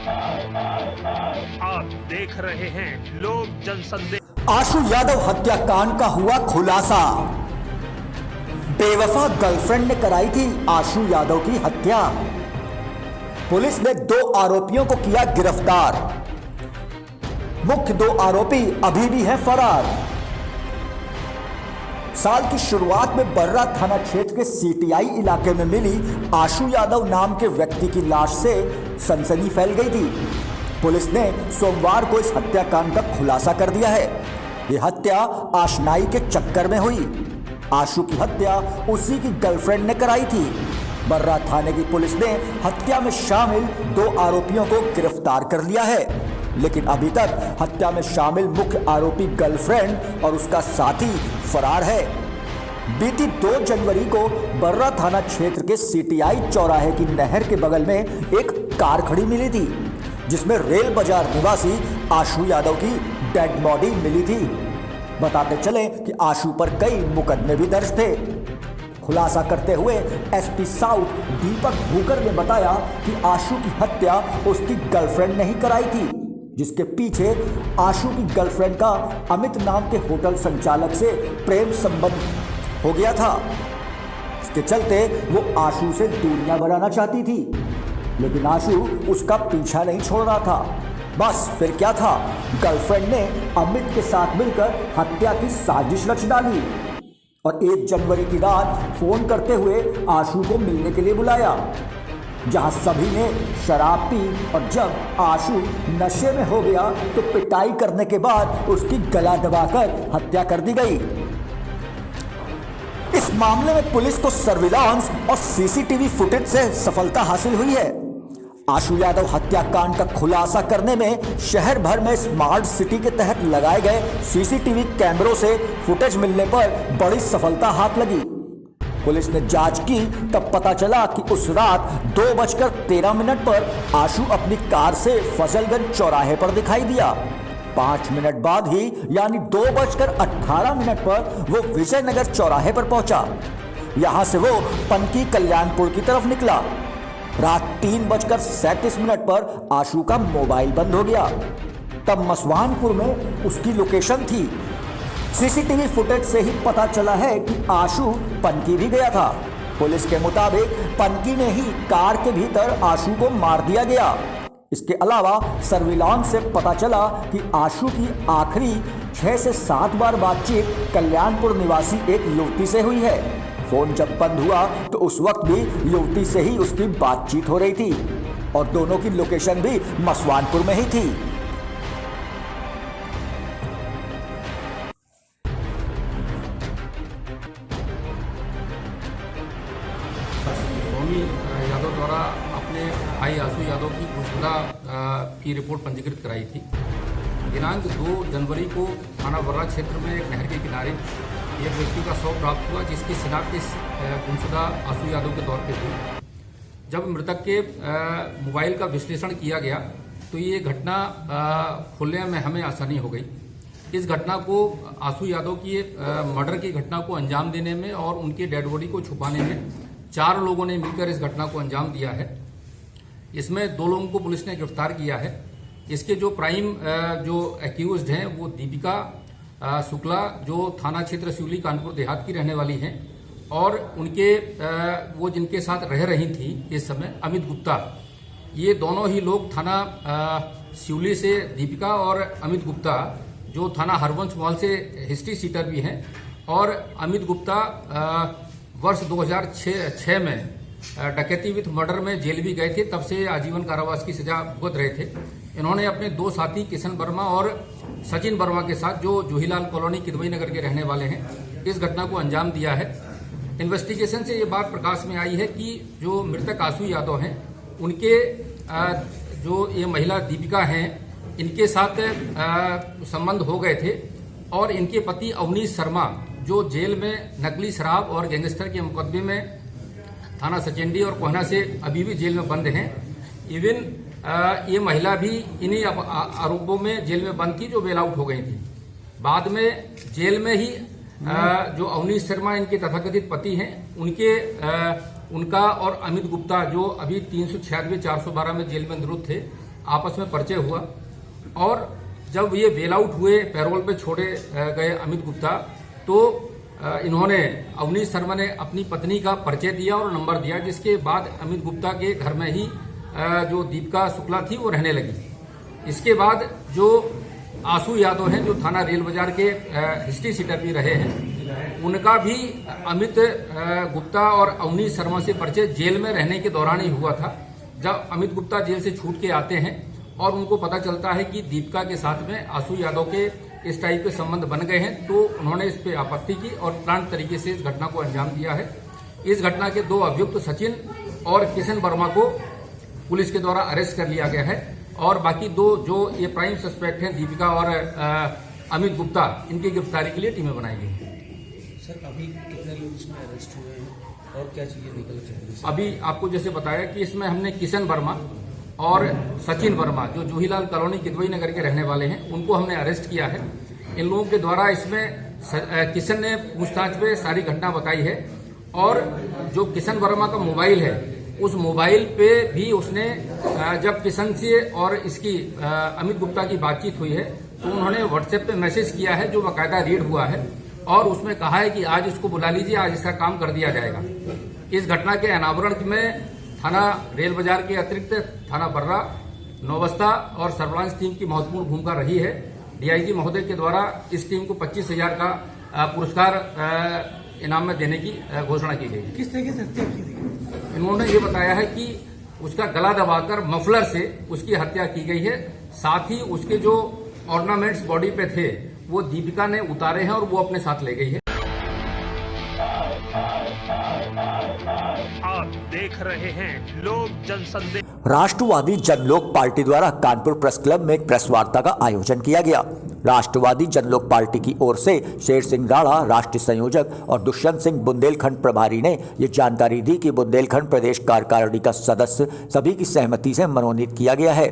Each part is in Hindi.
आप देख रहे हैं लोक जनसंदेश। आशु यादव हत्याकांड का हुआ खुलासा। बेवफा गर्लफ्रेंड ने कराई थी आशु यादव की हत्या। पुलिस ने 2 आरोपियों को किया गिरफ्तार। मुख्य 2 आरोपी अभी भी हैं फरार। साल की शुरुआत में बर्रा थाना क्षेत्र के सीटीआई इलाके में मिली आशु यादव नाम के व्यक्ति की लाश से सनसनी फैल गई थी। पुलिस ने सोमवार को इस हत्याकांड का खुलासा कर दिया है। यह हत्या आशनाई के चक्कर में हुई। आशु की हत्या उसी की गर्लफ्रेंड ने कराई थी। बर्रा थाने की पुलिस ने हत्या में शामिल 2 आरोपियों को गिरफ्तार कर लिया है, लेकिन अभी तक हत्या में शामिल मुख्य आरोपी गर्लफ्रेंड और उसका साथी फरार है। बीती 2 जनवरी को बर्रा थाना क्षेत्र के सीटीआई चौराहे की नहर के बगल में एक कार खड़ी मिली थी, जिसमें रेल बाजार निवासी आशु यादव की डेड बॉडी मिली थी। बताते चले कि आशु पर कई मुकदमे भी दर्ज थे। खुलासा करते हुए एसपी साउथ दीपक भूकर ने बताया कि आशु की हत्या उसकी गर्लफ्रेंड ने ही कराई थी, जिसके पीछे आशु की गर्लफ्रेंड का अमित नाम के होटल संचालक से प्रेम संबंध हो गया था। इसके चलते वो आशु से दूरियां बनाना चाहती थी, लेकिन आशु उसका पीछा नहीं छोड़ रहा था। बस फिर क्या था, गर्लफ्रेंड ने अमित के साथ मिलकर हत्या की साजिश रच डाली और 1 जनवरी की रात फोन करते हुए आशु को मिलने के लिए बुलाया, जहां सभी ने शराब पी और जब आशु नशे में हो गया तो पिटाई करने के बाद उसकी गला दबाकर हत्या कर दी गई। इस मामले में पुलिस को सर्विलांस और सीसीटीवी फुटेज से सफलता हासिल हुई है। आशु यादव हत्याकांड का खुलासा करने में शहर भर में स्मार्ट सिटी के तहत लगाए गए सीसीटीवी कैमरों से फुटेज मिलने पर बड़ी सफलता हाथ लगी। पुलिस ने जांच की तब पता चला कि उस रात 2:13 पर आशु अपनी कार से फजलगंज चौराहे पर दिखाई दिया। 5 मिनट बाद ही यानी 2:18 पर वो विजयनगर चौराहे पर पहुंचा। यहां से वो पनकी कल्याणपुर की तरफ निकला। रात 3:37 पर आशु का मोबाइल बंद हो गया। तब मसवानपुर में उसकी लोकेशन थी। सीसीटीवी फुटेज से ही पता चला है कि आशु पनकी भी गया था। पुलिस के मुताबिक पनकी में ही कार के भीतर आशु को मार दिया गया। इसके अलावा सर्विलांस से पता चला कि आशु की आखिरी 6 से 7 बार बातचीत कल्याणपुर निवासी एक युवती से हुई है। फोन जब बंद हुआ तो उस वक्त भी युवती से ही उसकी बातचीत हो रही थी और दोनों की लोकेशन भी मसवानपुर में ही थी। स्वामी यादव द्वारा अपने भाई आशु यादव की गुमशुदा की रिपोर्ट पंजीकृत कराई थी। दिनांक 2 जनवरी को थाना बर्रा क्षेत्र में एक नहर के किनारे एक व्यक्ति का शव प्राप्त हुआ, जिसकी शिनाख्त इस गुमशुदा आशु यादव के तौर पे हुई। जब मृतक के मोबाइल का विश्लेषण किया गया तो ये घटना खुलने में हमें आसानी हो गई। इस घटना को आशु यादव की मर्डर की घटना को अंजाम देने में और उनकी डेड बॉडी को छुपाने में 4 लोगों ने मिलकर इस घटना को अंजाम दिया है। इसमें 2 लोगों को पुलिस ने गिरफ्तार किया है। इसके जो प्राइम जो एक्यूज्ड हैं वो दीपिका शुक्ला, जो थाना क्षेत्र सिवली कानपुर देहात की रहने वाली हैं, और उनके वो जिनके साथ रह रही थी इस समय अमित गुप्ता। ये दोनों ही लोग थाना सिवली से दीपिका और अमित गुप्ता जो थाना हरवंश मॉल से हिस्ट्री सीटर भी हैं, और अमित गुप्ता वर्ष 2006 में डकैती विथ मर्डर में जेल भी गए थे। तब से आजीवन कारावास की सजा भुगत रहे थे। इन्होंने अपने 2 साथी किशन वर्मा और सचिन वर्मा के साथ, जो जूहीलाल कॉलोनी किदवई नगर के रहने वाले हैं, इस घटना को अंजाम दिया है। इन्वेस्टिगेशन से ये बात प्रकाश में आई है कि जो मृतक आशु यादव हैं उनके जो ये महिला दीपिका हैं, इनके साथ संबंध हो गए थे और इनके पति अवनीश शर्मा, जो जेल में नकली शराब और गैंगस्टर के मुकदमे में थाना सचेंडी और कोहना से अभी भी जेल में बंद हैं। इवन ये महिला भी इन्हीं आरोपों में जेल में बंद थी, जो बेल आउट हो गई थी। बाद में जेल में ही जो अवनीश शर्मा इनके तथाकथित पति हैं, उनका और अमित गुप्ता, जो अभी 396 412 में जेल में निरुद्ध थे, आपस में परिचय हुआ और जब ये बेल आउट हुए, पैरोल पे छोड़े गए अमित गुप्ता, तो इन्होंने अवनीश शर्मा ने अपनी पत्नी का परिचय दिया और नंबर दिया, जिसके बाद अमित गुप्ता के घर में ही जो दीपिका शुक्ला थी वो रहने लगी। इसके बाद जो आशु यादव हैं, जो थाना रेल बाजार के हिस्ट्री सीटर भी रहे हैं, उनका भी अमित गुप्ता और अवनीश शर्मा से परिचय जेल में रहने के दौरान ही हुआ था। जब अमित गुप्ता जेल से छूट के आते हैं और उनको पता चलता है कि दीपिका के साथ में आशु यादव के इस टाइप के संबंध बन गए हैं, तो उन्होंने इस पे आपत्ति की और प्लान तरीके से इस घटना को अंजाम दिया है। इस घटना के 2 अभियुक्त सचिन और किशन वर्मा को पुलिस के द्वारा अरेस्ट कर लिया गया है और बाकी 2 जो ये प्राइम सस्पेक्ट हैं, दीपिका और अमित गुप्ता, इनकी गिरफ्तारी के लिए टीमें बनाई गई हैं। सर, अभी कितने लोग इसमें अरेस्ट हुए हैं और क्या चीजें निकल चुकी हैं? अभी आपको जैसे बताया कि इसमें हमने किशन वर्मा और सचिन वर्मा, जो जूहीलाल कॉलोनी किदवई नगर के रहने वाले हैं, उनको हमने अरेस्ट किया है। इन लोगों के द्वारा इसमें किशन ने पूछताछ पे सारी घटना बताई है और जो किशन वर्मा का मोबाइल है, उस मोबाइल पे भी उसने जब किशन से और इसकी अमित गुप्ता की बातचीत हुई है, तो उन्होंने व्हाट्सएप पे मैसेज किया है जो बाकायदा रीड हुआ है और उसमें कहा है कि आज इसको बुला लीजिए, आज इसका काम कर दिया जाएगा। इस घटना के अनावरण में थाना रेल बाजार के अतिरिक्त थाना बर्रा, नौबस्ता और सर्विलांस टीम की महत्वपूर्ण भूमिका रही है। डीआईजी महोदय के द्वारा इस टीम को 25,000 का पुरस्कार इनाम में देने की घोषणा की गई है। किस तरीके से हत्या की थी? इन्होंने ये बताया है कि उसका गला दबाकर मफलर से उसकी हत्या की गई है। साथ ही उसके जो ऑर्नामेंट्स बॉडी पे थे वो दीपिका ने उतारे हैं और वो अपने साथ ले गई है। आप देख रहे हैं लोक जनसंदेश। राष्ट्रवादी जनलोक पार्टी द्वारा कानपुर प्रेस क्लब में एक प्रेस वार्ता का आयोजन किया गया। राष्ट्रवादी जनलोक पार्टी की ओर से शेर सिंह राणा राष्ट्रीय संयोजक और दुष्यंत सिंह बुंदेलखंड प्रभारी ने ये जानकारी दी कि बुंदेलखंड प्रदेश कार्यकारिणी का सदस्य सभी की सहमति से मनोनीत किया गया है।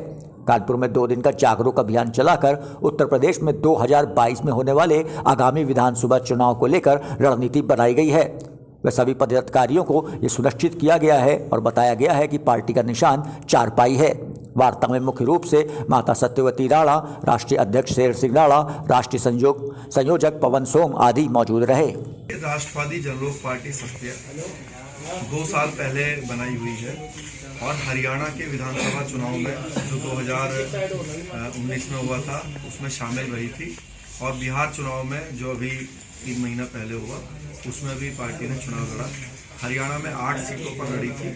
कानपुर में 2 दिन का जागरूक अभियान चलाकर उत्तर प्रदेश में 2022 में होने वाले आगामी विधानसभा चुनाव को लेकर रणनीति बनाई गई है। वह सभी पदाधिकारियों को ये सुनिश्चित किया गया है और बताया गया है कि पार्टी का निशान चारपाई है। वार्ता में मुख्य रूप से माता सत्यवती राणा, राष्ट्रीय अध्यक्ष शेर सिंह राणा, राष्ट्रीय संयोजक पवन सोम आदि मौजूद रहे। राष्ट्रवादी जनलोक पार्टी सत्य 2 साल पहले बनाई हुई है और हरियाणा के विधानसभा चुनाव में जो 2019 में हुआ था उसमें शामिल रही थी और बिहार चुनाव में जो अभी 3 महीना पहले हुआ उसमें भी पार्टी ने चुनाव लड़ा। हरियाणा में 8 सीटों पर लड़ी थी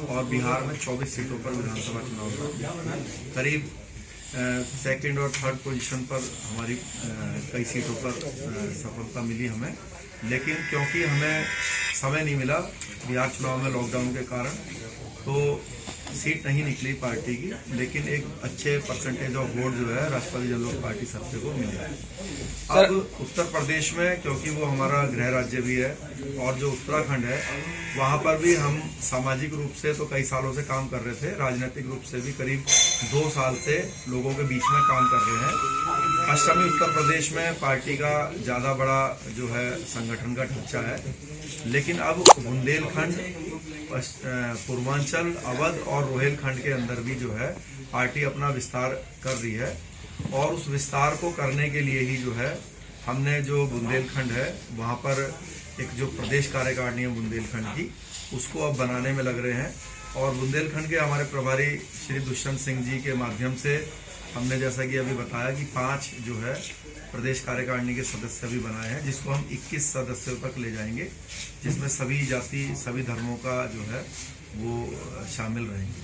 और बिहार में 24 सीटों पर विधानसभा चुनाव लड़ा। करीब 2nd और 3rd पोजीशन पर हमारी कई सीटों पर सफलता मिली हमें, लेकिन क्योंकि हमें समय नहीं मिला बिहार चुनाव में लॉकडाउन के कारण, तो सीट नहीं निकली पार्टी की, लेकिन एक अच्छे परसेंटेज ऑफ वोट जो है राष्ट्रवादी जनलोक पार्टी सबसे को मिला है। अब उत्तर प्रदेश में, क्योंकि वो हमारा गृह राज्य भी है और जो उत्तराखंड है वहाँ पर भी हम सामाजिक रूप से तो कई सालों से काम कर रहे थे, राजनीतिक रूप से भी करीब 2 साल से लोगों के बीच में काम कर रहे हैं। पश्चिमी उत्तर प्रदेश में पार्टी का ज़्यादा बड़ा जो है संगठन का ढांचा है, लेकिन अब बुंदेलखंड, पूर्वांचल, अवध और रोहिलखंड के अंदर भी जो है पार्टी अपना विस्तार कर रही है और उस विस्तार को करने के लिए ही जो है हमने जो बुंदेलखंड है वहाँ पर एक जो प्रदेश कार्यकारिणी है बुंदेलखंड की, उसको अब बनाने में लग रहे हैं। और बुंदेलखंड के हमारे प्रभारी श्री दुष्यंत सिंह जी के माध्यम से हमने जैसा कि अभी बताया कि 5 जो है प्रदेश कार्यकारिणी के सदस्य भी बनाए हैं, जिसको हम 21 सदस्यों तक ले जाएंगे, जिसमें सभी जाति, सभी धर्मों का जो है वो शामिल रहेंगे।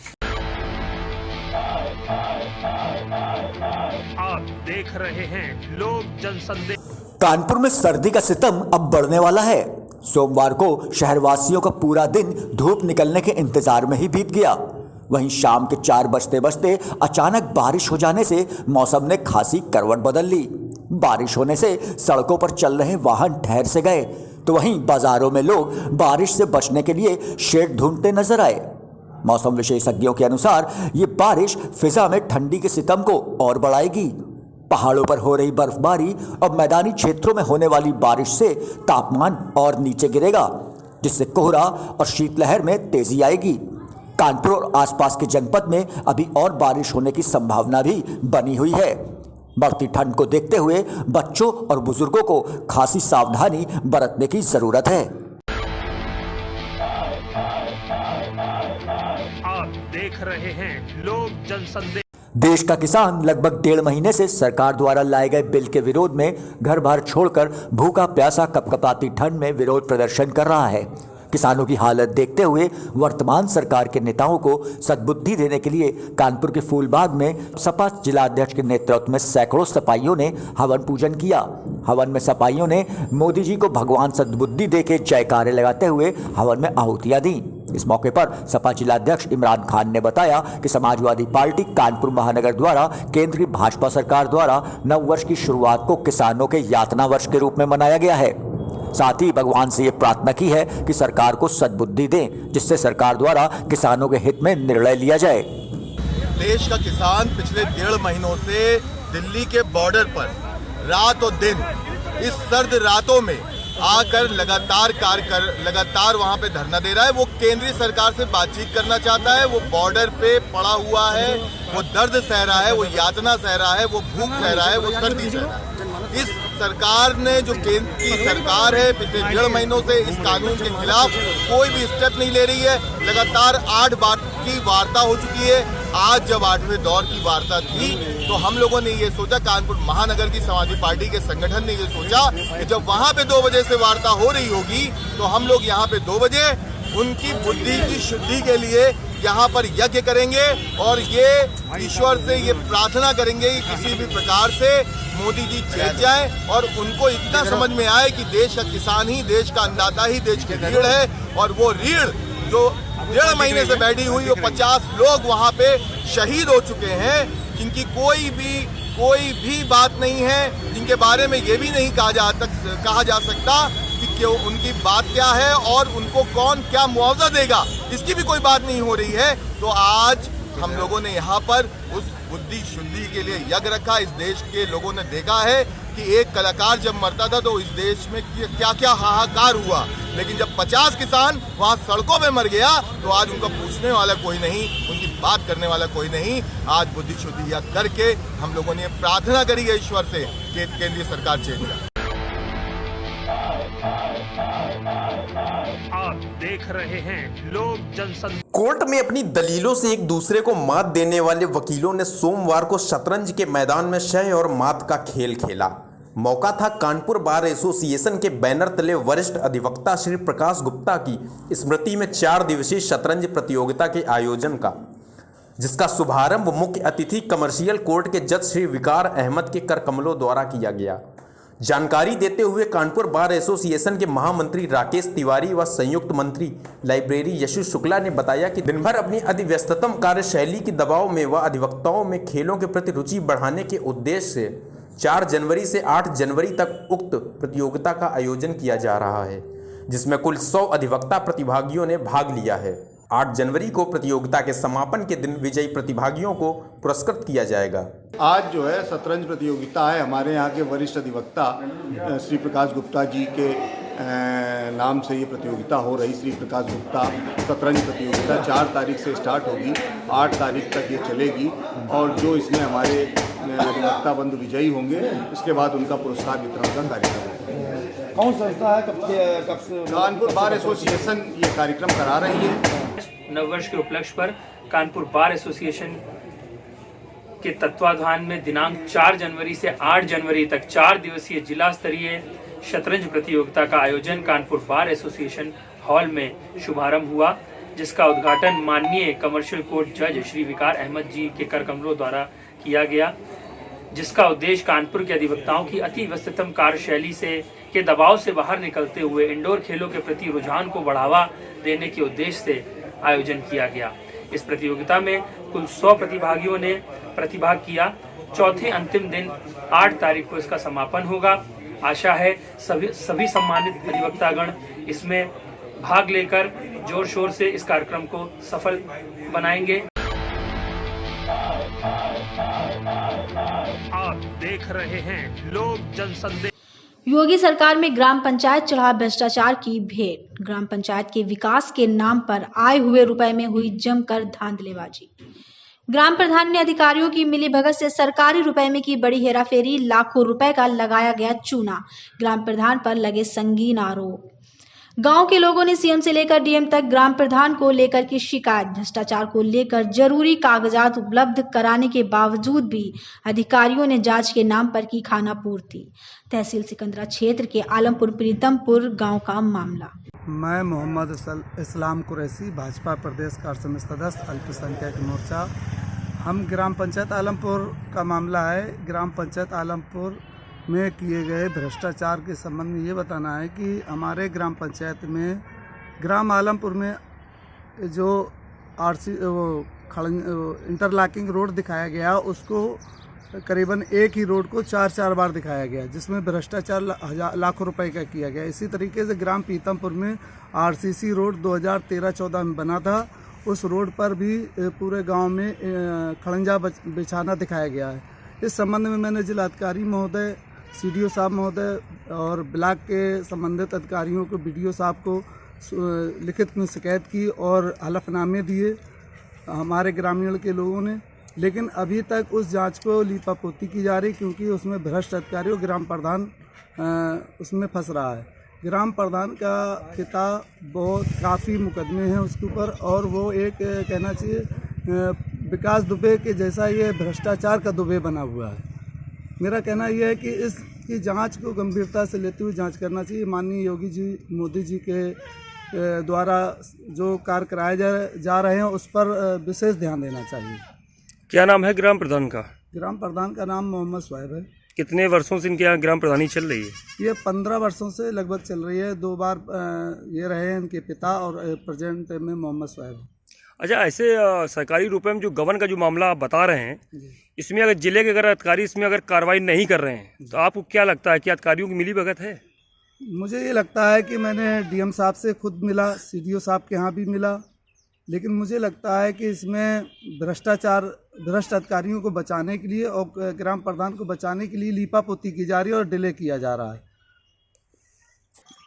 आप देख रहे हैं लोक जनसंदेश। कानपुर में सर्दी का सितम अब बढ़ने वाला है। सोमवार को शहरवासियों का पूरा दिन धूप निकलने के इंतजार में ही बीत गया। वहीं शाम के 4 बजते बजते अचानक बारिश हो जाने से मौसम ने खासी करवट बदल ली। बारिश होने से सड़कों पर चल रहे वाहन ठहर से गए, तो वहीं बाजारों में लोग बारिश से बचने के लिए शेड ढूंढते नजर आए। मौसम विशेषज्ञों के अनुसार ये बारिश फिजा में ठंडी के सितम को और बढ़ाएगी। पहाड़ों पर हो रही बर्फबारी और मैदानी क्षेत्रों में होने वाली बारिश से तापमान और नीचे गिरेगा, जिससे कोहरा और शीतलहर में तेजी आएगी। कानपुर और आसपास के जनपद में अभी और बारिश होने की संभावना भी बनी हुई है। बढ़ती ठंड को देखते हुए बच्चों और बुजुर्गों को खासी सावधानी बरतने की जरूरत है। आप देख रहे हैं लोक जनसंदेश। देश का किसान लगभग 1.5 महीने से सरकार द्वारा लाए गए बिल के विरोध में घर बार छोड़कर भूखा प्यासा कपकपाती ठंड में विरोध प्रदर्शन कर रहा है। किसानों की हालत देखते हुए वर्तमान सरकार के नेताओं को सद्बुद्धि देने के लिए कानपुर के फूलबाग में सपा जिलाध्यक्ष के नेतृत्व में सैकड़ों सपाइयों ने हवन पूजन किया। हवन में सपाइयों ने मोदी जी को भगवान सद्बुद्धि देके जयकारे लगाते हुए हवन में आहुतियां दी। इस मौके पर सपा जिलाध्यक्ष इमरान खान ने बताया कि समाजवादी पार्टी कानपुर महानगर द्वारा केंद्रीय भाजपा सरकार द्वारा नव वर्ष की शुरुआत को किसानों के यातना वर्ष के रूप में मनाया गया है। साथ ही भगवान से ये प्रार्थना की है कि सरकार को सद्बुद्धि दें, जिससे सरकार द्वारा किसानों के हित में निर्णय लिया जाए। देश का किसान पिछले 1.5 महीनों से दिल्ली के बॉर्डर पर रात और दिन इस सर्द रातों में आकर लगातार वहां पे धरना दे रहा है। वो केंद्रीय सरकार से बातचीत करना चाहता है। वो बॉर्डर पे पड़ा हुआ है, वो दर्द सह रहा है, वो यातना सह रहा है, वो भूख सह रहा है, वो सर्दी सह रहा है। इस सरकार ने जो केंद्र की सरकार है पिछले 1.5 महीनों से इस कानून के खिलाफ कोई भी स्टेप नहीं ले रही है। लगातार 8 बार की वार्ता हो चुकी है। आज जब 8वें दौर की वार्ता थी तो हम लोगों ने ये सोचा, कानपुर महानगर की समाजवादी पार्टी के संगठन ने ये सोचा कि जब वहां पे 2 बजे से वार्ता हो रही होगी तो हम लोग यहाँ पे 2 बजे उनकी बुद्धि की शुद्धि के लिए यहाँ पर यज्ञ करेंगे और ये ईश्वर से ये प्रार्थना करेंगे कि किसी भी प्रकार से मोदी जी चेत जाएं और उनको इतना समझ में आए कि देश का किसान ही देश का अन्नदाता ही देश की रीढ़ है। और वो रीढ़ जो 1.5 महीने से बैठी हुई, वो 50 लोग वहाँ पे शहीद हो चुके हैं, जिनकी कोई भी बात नहीं है, जिनके बारे में ये भी नहीं कहा जा सकता कि उनकी बात क्या है और उनको कौन क्या मुआवजा देगा, इसकी भी कोई बात नहीं हो रही है। तो आज हम लोगों ने यहाँ पर उस बुद्धि शुद्धि के लिए यज्ञ रखा। इस देश के लोगों ने देखा है कि एक कलाकार जब मरता था तो इस देश में क्या क्या हाहाकार हुआ, लेकिन जब 50 किसान वहाँ सड़कों में मर गया तो आज उनका पूछने वाला कोई नहीं, उनकी बात करने वाला कोई नहीं। आज बुद्धि शुद्धि यज्ञ करके हम लोगों ने प्रार्थना करी है ईश्वर से कि केंद्रीय सरकार चेंज करे। आप देख रहे हैं लोक जनसंदेश। कोर्ट में अपनी दलीलों से एक दूसरे को मात देने वाले वकीलों ने सोमवार को शतरंज के मैदान में शह और मात का खेल खेला। मौका था कानपुर बार एसोसिएशन के बैनर तले वरिष्ठ अधिवक्ता श्री प्रकाश गुप्ता की स्मृति में 4 दिवसीय शतरंज प्रतियोगिता के आयोजन का, जिसका शुभारंभ मुख्य अतिथि कमर्शियल कोर्ट के जज श्री विकार अहमद के कर कमलों द्वारा किया गया। जानकारी देते हुए कानपुर बार एसोसिएशन के महामंत्री राकेश तिवारी व संयुक्त मंत्री लाइब्रेरी यशु शुक्ला ने बताया कि दिन भर अपनी अतिव्यस्ततम कार्यशैली के दबाव में व अधिवक्ताओं में खेलों के प्रति रुचि बढ़ाने के उद्देश्य से 4 जनवरी से 8 जनवरी तक उक्त प्रतियोगिता का आयोजन किया जा रहा है, जिसमें कुल 100 अधिवक्ता प्रतिभागियों ने भाग लिया है। 8 जनवरी को प्रतियोगिता के समापन के दिन विजयी प्रतिभागियों को पुरस्कृत किया जाएगा। आज जो है शतरंज प्रतियोगिता है। हमारे यहाँ के वरिष्ठ अधिवक्ता श्री प्रकाश गुप्ता जी के नाम से ये प्रतियोगिता हो रही। श्री प्रकाश गुप्ता शतरंज प्रतियोगिता 4 तारीख से स्टार्ट होगी, 8 तारीख तक ये चलेगी और जो इसमें हमारे अधिवक्ता बंधु विजयी होंगे इसके बाद उनका पुरस्कार वितरण का कार्यक्रम होगा। कौन संस्था है, कब से? कानपुर बार एसोसिएशन ये कार्यक्रम करा रही है। नववर्ष के उपलक्ष्य पर कानपुर बार एसोसिएशन के तत्वाधान में दिनांक 4 जनवरी से 8 जनवरी तक 4 दिवसीय जिला स्तरीय शतरंज प्रतियोगिता का आयोजन कानपुर बार एसोसिएशन हॉल में शुभारंभ हुआ, जिसका उद्घाटन माननीय कमर्शियल कोर्ट जज श्री विकार अहमद जी के कर कमलों द्वारा किया गया, जिसका उद्देश्य कानपुर के अधिवक्ताओं की अति व्यस्ततम कार्यशैली से के दबाव से बाहर निकलते हुए इंडोर खेलों के प्रति रुझान को बढ़ावा देने के उद्देश्य से आयोजन किया गया। इस प्रतियोगिता में कुल 100 प्रतिभागियों ने प्रतिभाग किया। चौथे अंतिम दिन 8 तारीख को इसका समापन होगा। आशा है सभी सम्मानित अधिवक्तागण इसमें भाग लेकर जोर शोर से इस कार्यक्रम को सफल बनाएंगे। आप देख रहे हैं लोक जनसंदेश। योगी सरकार में ग्राम पंचायत चढ़ा भ्रष्टाचार की भेंट। ग्राम पंचायत के विकास के नाम पर आए हुए रुपए में हुई जमकर धांधलेबाजी। ग्राम प्रधान ने अधिकारियों की मिलीभगत से सरकारी रुपए में की बड़ी हेराफेरी, लाखों रुपए का लगाया गया चूना। ग्राम प्रधान पर लगे संगीन आरोप। गांव के लोगों ने सीएम से लेकर डीएम तक ग्राम प्रधान को लेकर की शिकायत। भ्रष्टाचार को लेकर जरूरी कागजात उपलब्ध कराने के बावजूद भी अधिकारियों ने जांच के नाम पर की खानापूर्ति। तहसील सिकंदरा क्षेत्र के आलमपुर प्रीतमपुर गांव का मामला। मैं मोहम्मद इस्लाम कुरैशी, भाजपा प्रदेश कार्य समिति सदस्य, अल्पसंख्यक मोर्चा। हम ग्राम पंचायत आलमपुर का मामला है। ग्राम पंचायत आलमपुर में किए गए भ्रष्टाचार के संबंध में ये बताना है कि हमारे ग्राम पंचायत में ग्राम आलमपुर में जो इंटरलॉकिंग रोड दिखाया गया, उसको करीबन एक ही रोड को 4 बार दिखाया गया, जिसमें भ्रष्टाचार लाखों रुपए का किया गया। इसी तरीके से ग्राम पीतमपुर में आरसीसी रोड 2013-14 में बना था, उस रोड पर भी पूरे गांव में खड़ंजा बिछाना दिखाया गया है। इस संबंध में मैंने जिलाधिकारी महोदय, सीडीओ साहब महोदय और ब्लॉक के संबंधित अधिकारियों को, बीडीओ साहब को लिखित में शिकायत की और हलफनामे दिए हमारे ग्रामीण के लोगों ने, लेकिन अभी तक उस जांच को लीपापोती की जा रही, क्योंकि उसमें भ्रष्ट अधिकारी और ग्राम प्रधान उसमें फंस रहा है। ग्राम प्रधान का पिता काफ़ी मुकदमे हैं उसके ऊपर, और वो एक कहना चाहिए विकास दुबे के जैसा ये भ्रष्टाचार का दुबे बना हुआ है। मेरा कहना यह है कि इसकी जांच को गंभीरता से लेते हुए जांच करना चाहिए। माननीय योगी जी, मोदी जी के द्वारा जो कार्य कराए जा रहे हैं उस पर विशेष ध्यान देना चाहिए। क्या नाम है ग्राम प्रधान का? ग्राम प्रधान का नाम मोहम्मद सुहैब है। कितने वर्षों से इनके यहाँ ग्राम प्रधानी चल रही है? ये 15 वर्षों से लगभग चल रही है। 2 बार ये रहे हैं इनके पिता, और प्रेजेंट में मोहम्मद सुहैब। अच्छा, ऐसे सरकारी रुपए में जो गबन का जो मामला आप बता रहे हैं, इसमें अगर जिले के अगर अधिकारी इसमें अगर कार्रवाई नहीं कर रहे हैं, तो आपको क्या लगता है कि अधिकारियों की मिलीभगत है? मुझे ये लगता है कि मैंने डीएम साहब से खुद मिला, सीडीओ साहब के यहाँ भी मिला, लेकिन मुझे लगता है कि इसमें भ्रष्ट अधिकारियों को बचाने के लिए और ग्राम प्रधान को बचाने के लिए लीपापोती की जा रही है और डिले किया जा रहा है।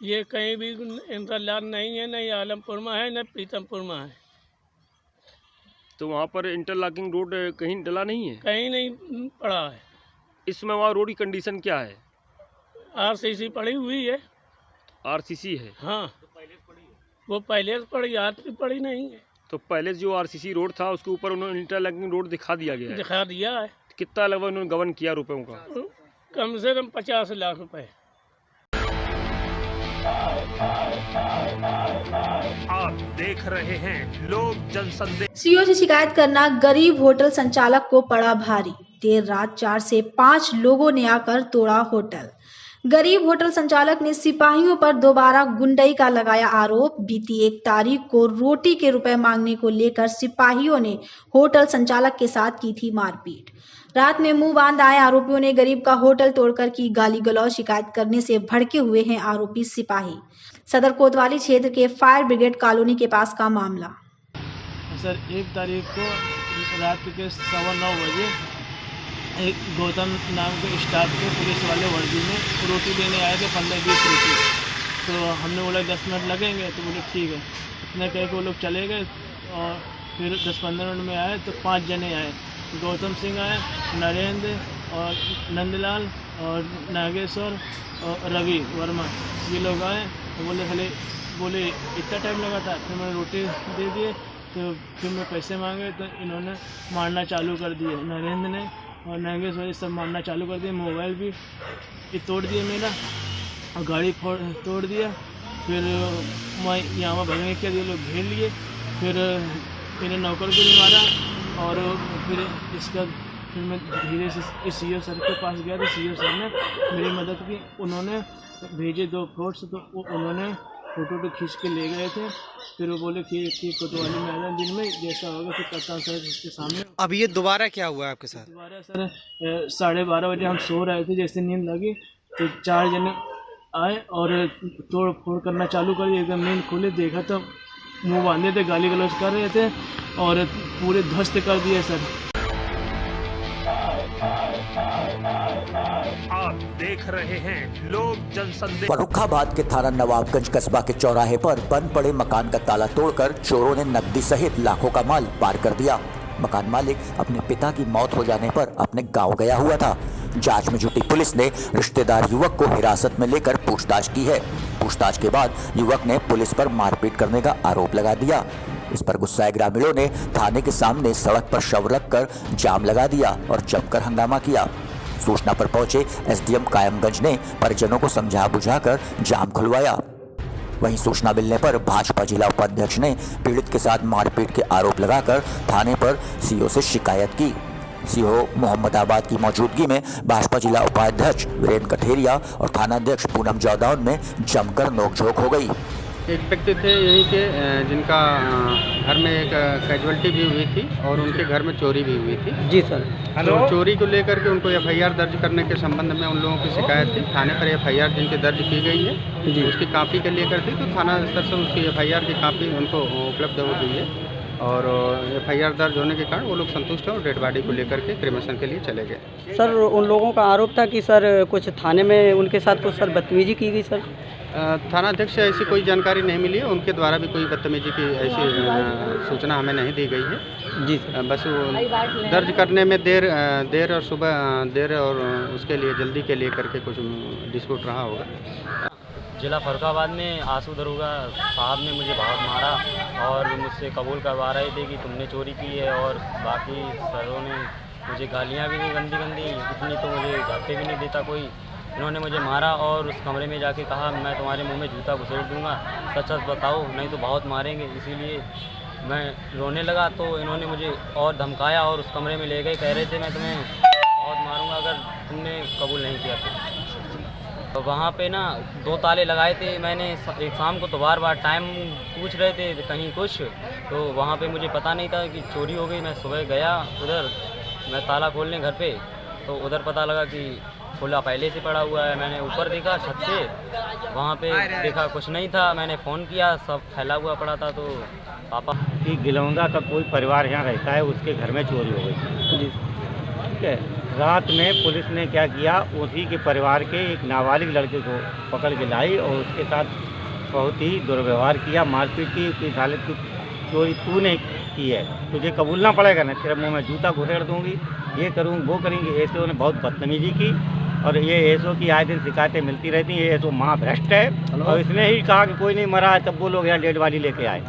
ये कहीं भी इंतजार नहीं है, न आलमपुर में है न प्रीतमपुर में है। तो वहाँ पर इंटरलॉकिंग रोड कहीं डला नहीं है? कहीं नहीं पड़ा है। इसमें वहाँ रोड की कंडीशन क्या है? आरसीसी पड़ी हुई है। आरसीसी है? हाँ, वो पहले से पड़ी, आज की पड़ी नहीं है। तो पहले जो आरसीसी रोड था उसके ऊपर उन्होंने इंटरलॉकिंग रोड दिखा दिया गया है? दिखा दिया है। कितना लगभग उन्होंने गबन किया रुपयों का? कम से कम 50 लाख रुपए। आप देख रहे हैं लोक जनसंदेश। सीओ से शिकायत करना गरीब होटल संचालक को पड़ा भारी। देर रात 4 से 5 लोगों ने आकर तोड़ा होटल। गरीब होटल संचालक ने सिपाहियों पर दोबारा गुंडई का लगाया आरोप। बीती 1 तारीख को रोटी के रुपए मांगने को लेकर सिपाहियों ने होटल संचालक के साथ की थी मारपीट। रात में मुंह बांध आए आरोपियों ने गरीब का होटल तोड़कर की गाली गलौज। शिकायत करने से भड़के हुए हैं आरोपी सिपाही। सदर कोतवाली क्षेत्र के फायर ब्रिगेड कॉलोनी के पास का मामला। सर, 1 तारीख को रात के 9:15 बजे एक गौतम नाम के स्टाफ के पुलिस वाले वर्दी में रोटी देने आए थे, 15-20 रोटी। तो हमने बोला 10 मिनट लगेंगे, तो बोले ठीक है। इतने कह के वो लोग चले गए, और फिर 10-15 मिनट में आए तो 5 जने आए। गौतम सिंह आए, नरेंद्र और नंदलाल और नागेश्वर और रवि वर्मा, ये लोग आए। तो बोले इतना टाइम लगा था। फिर मैंने रोटी दे दिए, तो फिर मैं पैसे मांगे तो इन्होंने मारना चालू कर दिए। नरेंद्र ने और नागेश्वर सब मारना चालू कर दिए। मोबाइल भी तोड़ दिए मेरा, और गाड़ी तोड़ दिया। फिर मैं यहाँ भगने के लिए लोग घेर लिए। फिर मेरे नौकर को भी मारा, और फिर मैं धीरे से इस सीओ सर के पास गया, तो सीओ सर ने मेरी मदद की। उन्होंने भेजे 2 फोर्स, तो उन्होंने फोटो खींच के ले गए थे। फिर वो बोले कि कोतवाली में आना, दिन में जैसा होगा फिर करता सर इसके सामने। अब ये दोबारा क्या हुआ आपके साथ? दोबारा सर 12:30 बजे हम सो रहे थे, जैसे नींद लगी तो 4 जने आए और तोड़ फोड़ करना चालू कर दिया। एकदम नींद खोले, देखा तो मुँह बांधे थे, गाली गलौज कर रहे थे और पूरे ध्वस्त कर दिए सर। आप देख रहे हैं लोक जनसंदेश। फर्रुखाबाद के थाना नवाबगंज कस्बा के चौराहे पर बंद पड़े मकान का ताला तोड़कर चोरों ने नकदी सहित लाखों का माल पार कर दिया। मकान मालिक अपने पिता की मौत हो जाने पर अपने गांव गया हुआ था। जांच में जुटी पुलिस ने रिश्तेदार युवक को हिरासत में लेकर पूछताछ की है। पूछताछ के बाद युवक ने पुलिस पर मारपीट करने का आरोप लगा दिया। इस पर गुस्साए ग्रामीणों ने थाने के सामने सड़क पर शव रखकर जाम लगा दिया और जमकर हंगामा किया। सूचना पर पहुंचे एसडीएम कायमगंज ने परिजनों को समझा बुझाकर जाम खुलवाया। वहीं सूचना मिलने पर भाजपा जिला उपाध्यक्ष ने पीड़ित के साथ मारपीट के आरोप लगाकर थाने पर सीओ से शिकायत की। सीओ मोहम्मदाबाद की मौजूदगी में भाजपा जिला उपाध्यक्ष वीरेंद्र कठेरिया और थानाध्यक्ष पूनम जौदान में जमकर नोकझोंक हो गई। एक व्यक्ति थे यहीं के जिनका घर में एक कैजुअल्टी भी हुई थी और उनके घर में चोरी भी हुई थी। जी सर। तो चोरी को लेकर के उनको एफआईआर दर्ज करने के संबंध में उन लोगों की शिकायत थी। थाने पर एफआईआर जिनकी दर्ज की गई है जी, उसकी कापी के लेकर थी, तो थाना स्तर से उसकी एफआईआर की कापी उनको उपलब्ध हो गई है और एफआईआर दर्ज होने के कारण वो लोग संतुष्ट हैं और डेड बॉडी को लेकर के क्रिमेशन के लिए चले गए। सर उन लोगों का आरोप था कि सर कुछ थाने में उनके साथ कुछ सर बदतमीजी की गई सर। थाना अध्यक्ष से ऐसी कोई जानकारी नहीं मिली है, उनके द्वारा भी कोई बदतमीजी की ऐसी सूचना हमें नहीं दी गई है जी। बस वो दर्ज करने में देर और सुबह देर और उसके लिए जल्दी के लिए करके कुछ डिस्प्यूट रहा होगा। जिला फर्रुखाबाद में आंसू दरोगा साहब ने मुझे बहुत मारा और मुझसे कबूल करवा रहे थे कि तुमने चोरी की है और बाकी सरों ने मुझे गालियाँ भी दी गंदी गंदी, इतनी तो मुझे घर पे भी नहीं देता कोई। इन्होंने मुझे मारा और उस कमरे में जाके कहा मैं तुम्हारे मुंह में जूता घुसेड़ दूंगा, सच सच बताओ नहीं तो बहुत मारेंगे। इसीलिए मैं रोने लगा तो इन्होंने मुझे और धमकाया और उस कमरे में ले गए। कह रहे थे मैं तुम्हें बहुत मारूंगा अगर तुमने कबूल नहीं किया तो वहाँ पे ना 2 ताले लगाए थे मैंने। एक शाम को तो बार बार टाइम पूछ रहे थे कहीं कुछ, तो वहाँ पे मुझे पता नहीं था कि चोरी हो गई। मैं सुबह गया उधर, मैं ताला खोलने घर पे, तो उधर पता लगा कि खुला पहले से पड़ा हुआ है। मैंने ऊपर देखा छत से, वहाँ पे देखा कुछ नहीं था। मैंने फ़ोन किया, सब फैला हुआ पड़ा था। तो पापा कि गिलौंदा का कोई परिवार यहाँ रहता है, उसके घर में चोरी हो गई जी। ठीक है, रात में पुलिस ने क्या किया, उसी के परिवार के एक नाबालिग लड़के को पकड़ के लाई और उसके साथ बहुत ही दुर्व्यवहार किया, मारपीट की। इस हालत की चोरी तूने की है, तुझे कबूलना पड़ेगा ना, तेरे मुंह में जूता घुसेड़ दूंगी, ये करूँगी वो करेंगे। एसओ ने बहुत बदतमीजी की और ये एसओ की आए दिन शिकायतें मिलती रहती हैं। ये एसओ महाभ्रष्ट है और इसने ही कहा कि कोई नहीं मरा है, तब वो लोग यहाँ डेड बॉडी लेके आए।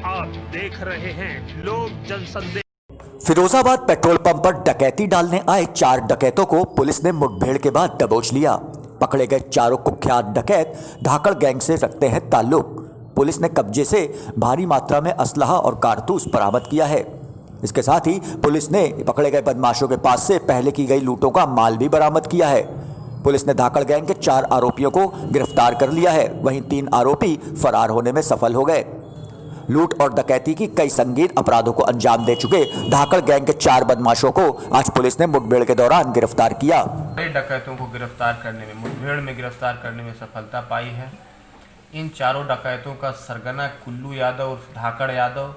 आप देख रहे हैं लोक जनसंदेश। फिरोजाबाद पेट्रोल पंप पर डकैती डालने आए 4 डकैतों को पुलिस ने मुठभेड़ के बाद दबोच लिया। पकड़े गए चारों कुख्यात डकैत धाकड़ गैंग से रखते हैं ताल्लुक। पुलिस ने कब्जे से भारी मात्रा में असलहा और कारतूस बरामद किया है। इसके साथ ही पुलिस ने पकड़े गए बदमाशों के पास से पहले की गई लूटों का माल भी बरामद किया है। पुलिस ने धाकड़ गैंग के 4 आरोपियों को गिरफ्तार कर लिया है, वहीं 3 आरोपी फरार होने में सफल हो गए। लूट और डकैती की कई संगीन अपराधों को अंजाम दे चुके धाकड़ गैंग के 4 बदमाशों को आज पुलिस ने मुठभेड़ के दौरान गिरफ्तार किया। कई डकैतों को गिरफ्तार करने में, मुठभेड़ में गिरफ्तार करने में सफलता पाई है। इन चारों डकैतों का सरगना कुल्लू यादव और धाकड़ यादव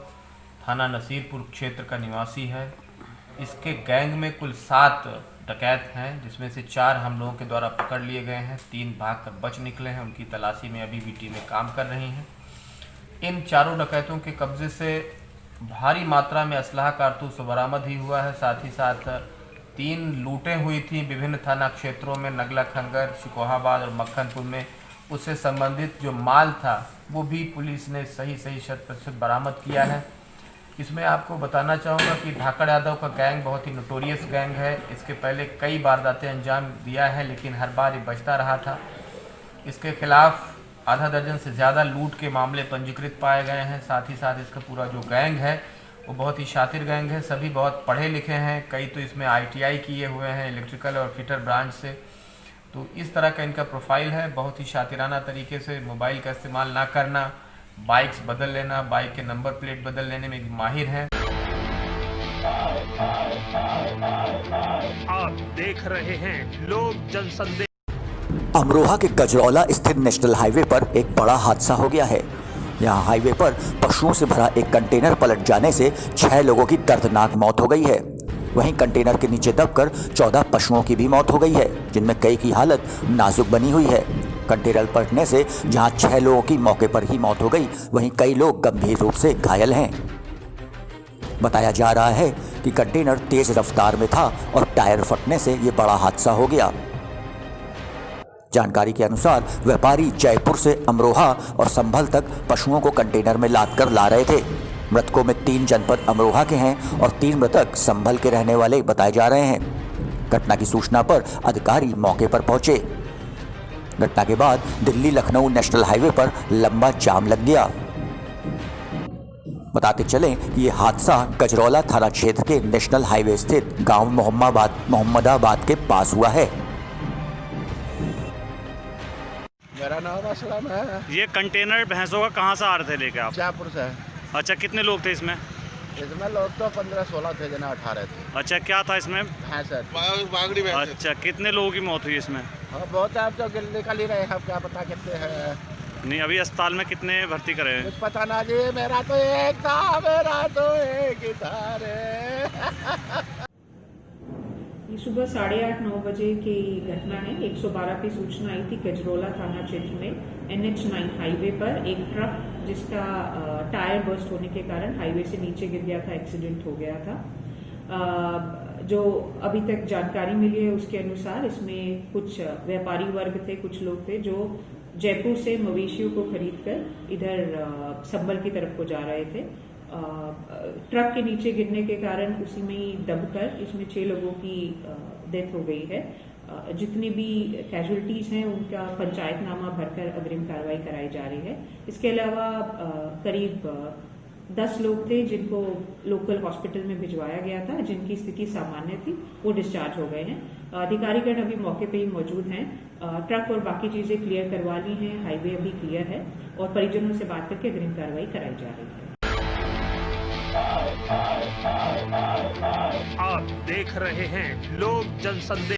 थाना नसीरपुर क्षेत्र का निवासी है। इसके गैंग में कुल 7 डकैत हैं, जिसमें से 4 हम लोगों के द्वारा पकड़ लिए गए हैं, 3 भागकर बच निकले हैं। उनकी तलाशी में अभी भी टीमें काम कर रही हैं। इन चारों डकैतों के कब्जे से भारी मात्रा में असलहा कारतूस बरामद ही हुआ है। साथ ही साथ 3 लूटें हुई थी विभिन्न थाना क्षेत्रों में, नगला खंगर, शिकोहाबाद और मक्खनपुर में। उससे संबंधित जो माल था वो भी पुलिस ने सही 100% बरामद किया है। इसमें आपको बताना चाहूँगा कि धाकड़ यादव का गैंग बहुत ही नोटोरियस गैंग है। इसके पहले कई वारदातें अंजाम दिया है, लेकिन हर बार ये बचता रहा था। इसके खिलाफ आधा दर्जन से ज़्यादा लूट के मामले पंजीकृत पाए गए हैं। साथ ही साथ इसका पूरा जो गैंग है वो बहुत ही शातिर गैंग है। सभी बहुत पढ़े लिखे हैं, कई तो इसमें ITI किए हुए हैं इलेक्ट्रिकल और फिटर ब्रांच से। तो इस तरह का इनका प्रोफाइल है। बहुत ही शातिराना तरीके से मोबाइल का इस्तेमाल ना करना, बाइक्स बदल लेना, बाइक के नंबर प्लेट बदल लेने में माहिर हैं। आप देख रहे हैं लोक जनसंदेश। अमरोहा के गजरौला स्थित नेशनल हाईवे पर एक बड़ा हादसा हो गया है। यहाँ हाईवे पर पशुओं से भरा एक कंटेनर पलट जाने से 6 लोगों की दर्दनाक मौत हो गई है। वहीं कंटेनर के नीचे दबकर 14 पशुओं की भी मौत हो गई है, जिनमें कई की हालत नाजुक बनी हुई है। कंटेनर पलटने से जहां 6 लोगों की मौके पर ही मौत हो गई, वहीं कई लोग गंभीर रूप से घायल हैं। बताया जा रहा है कि कंटेनर तेज रफ्तार में था और टायर फटने से ये बड़ा हादसा हो गया। जानकारी के अनुसार व्यापारी जयपुर से अमरोहा और संभल तक पशुओं को कंटेनर में लाद कर ला रहे थे। मृतकों में 3 जनपद अमरोहा के हैं और 3 मृतक संभल के रहने वाले बताए जा रहे हैं। घटना की सूचना पर अधिकारी मौके पर पहुंचे। घटना के बाद दिल्ली लखनऊ नेशनल हाईवे पर लंबा जाम लग गया। बताते चलें कि ये हादसा गजरौला थाना क्षेत्र के नेशनल हाईवे स्थित गांव मोहम्मदाबाद के पास हुआ है। मेरा नाम असलम है। ये कंटेनर भैंसों का कहाँ से आ रहे थे लेके आप? जयपुर से। अच्छा, कितने लोग थे इसमें? इसमें लोग तो 15-16 थे, जना 18 थे। अच्छा, क्या था इसमें? भैंस। अच्छा, कितने लोगों की मौत हुई इसमें? हाँ, बहुत है, अब तो निकल ही रहे हैं, क्या पता कितने हैं। नहीं, अभी अस्पताल में कितने भर्ती करे? कुछ पता ना जी, मेरा तो एक ही था रे। ये सुबह 8:30-9 बजे की घटना है। 112 की सूचना आई थी गजरौला थाना क्षेत्र में NH9 हाईवे पर एक ट्रक जिसका टायर बर्स्ट होने के कारण हाईवे से नीचे गिर गया था, एक्सीडेंट हो गया था। जो अभी तक जानकारी मिली है उसके अनुसार इसमें कुछ व्यापारी वर्ग थे, कुछ लोग थे जो जयपुर से मवेशियों को खरीदकर इधर संभल की तरफ को जा रहे थे। ट्रक के नीचे गिरने के कारण उसी में ही दबकर इसमें 6 लोगों की डेथ हो गई है। जितनी भी कैजुअलिटीज हैं उनका पंचायतनामा भरकर अग्रिम कार्रवाई कराई जा रही है। इसके अलावा करीब 10 लोग थे जिनको लोकल हॉस्पिटल में भिजवाया गया था, जिनकी स्थिति सामान्य थी, वो डिस्चार्ज हो गए हैं। अधिकारीगण अभी मौके पे ही मौजूद हैं। ट्रक और बाकी चीजें क्लियर करवा ली हैं, हाईवे अभी क्लियर है और परिजनों से बात करके अग्रिम कार्रवाई कराई जा रही है। आप देख रहे हैं लोक जनसंदेश।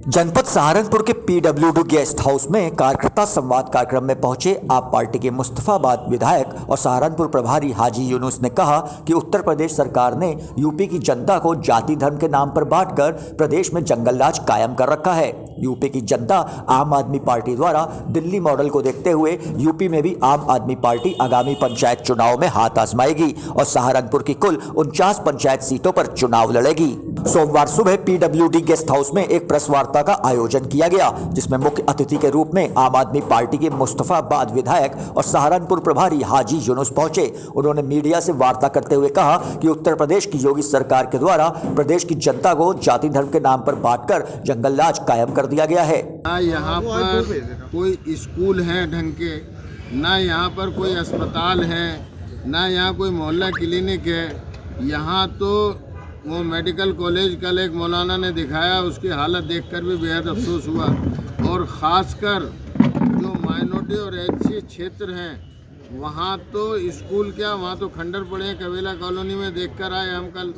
जनपद सहारनपुर के PWD गेस्ट हाउस में कार्यकर्ता संवाद कार्यक्रम में पहुंचे आप पार्टी के मुस्तफाबाद विधायक और सहारनपुर प्रभारी हाजी यूनुस ने कहा कि उत्तर प्रदेश सरकार ने यूपी की जनता को जाति धर्म के नाम पर बांटकर प्रदेश में जंगल राज कायम कर रखा है। यूपी की जनता आम आदमी पार्टी द्वारा दिल्ली मॉडल को देखते हुए यूपी में भी आम आदमी पार्टी आगामी पंचायत चुनाव में हाथ आजमाएगी और सहारनपुर की कुल 49 पंचायत सीटों पर चुनाव लड़ेगी। सोमवार सुबह PWD गेस्ट हाउस में एक प्रेस वार्ता का आयोजन किया गया, जिसमें मुख्य अतिथि के रूप में आम आदमी पार्टी के मुस्तफाबाद विधायक और सहारनपुर प्रभारी हाजी यूनुस पहुंचे। उन्होंने मीडिया से वार्ता करते हुए कहा कि उत्तर प्रदेश की योगी सरकार के द्वारा प्रदेश की जनता को जाति धर्म के नाम पर बांटकर जंगल राज कायम कर दिया गया है। ना यहाँ पर कोई स्कूल है ढंग के, ना यहाँ पर कोई अस्पताल है, ना यहाँ कोई मोहल्ला क्लिनिक है। यहाँ तो वो मेडिकल कॉलेज कल एक मौलाना ने दिखाया, उसकी हालत देखकर भी बेहद अफसोस हुआ। और ख़ासकर जो माइनॉरिटी और एचसी क्षेत्र हैं वहाँ तो स्कूल क्या, वहाँ तो खंडर पड़े हैं। कबीला कॉलोनी में देखकर आए हम कल,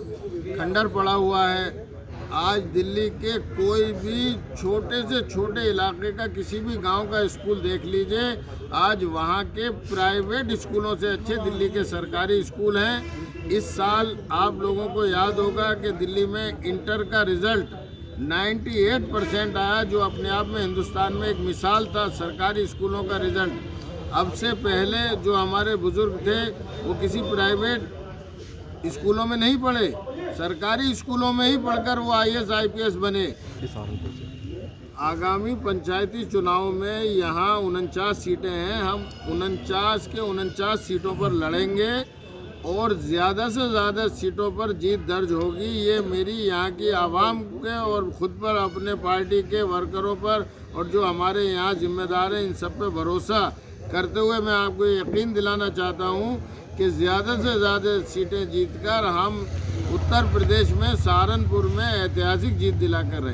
खंडर पड़ा हुआ है। आज दिल्ली के कोई भी छोटे से छोटे इलाके का किसी भी गांव का स्कूल देख लीजिए, आज वहाँ के प्राइवेट स्कूलों से अच्छे दिल्ली के सरकारी स्कूल हैं। इस साल आप लोगों को याद होगा कि दिल्ली में इंटर का रिज़ल्ट 98% आया, जो अपने आप में हिंदुस्तान में एक मिसाल था सरकारी स्कूलों का रिज़ल्ट। अब से पहले जो हमारे बुज़ुर्ग थे वो किसी प्राइवेट स्कूलों में नहीं पढ़े, सरकारी स्कूलों में ही पढ़कर वो IAS IPS बने। आगामी पंचायती चुनाव में यहाँ 49 सीटें हैं। हम 49 के 49 सीटों पर लड़ेंगे और ज़्यादा से ज़्यादा सीटों पर जीत दर्ज होगी। ये मेरी यहाँ की आवाम के और ख़ुद पर, अपने पार्टी के वर्करों पर और जो हमारे यहाँ जिम्मेदार हैं, इन सब पे भरोसा करते हुए मैं आपको यकीन दिलाना चाहता हूँ कि ज़्यादा से ज़्यादा सीटें जीतकर हम उत्तर प्रदेश में सहारनपुर में ऐतिहासिक जीत दिलाकर रहे हैं।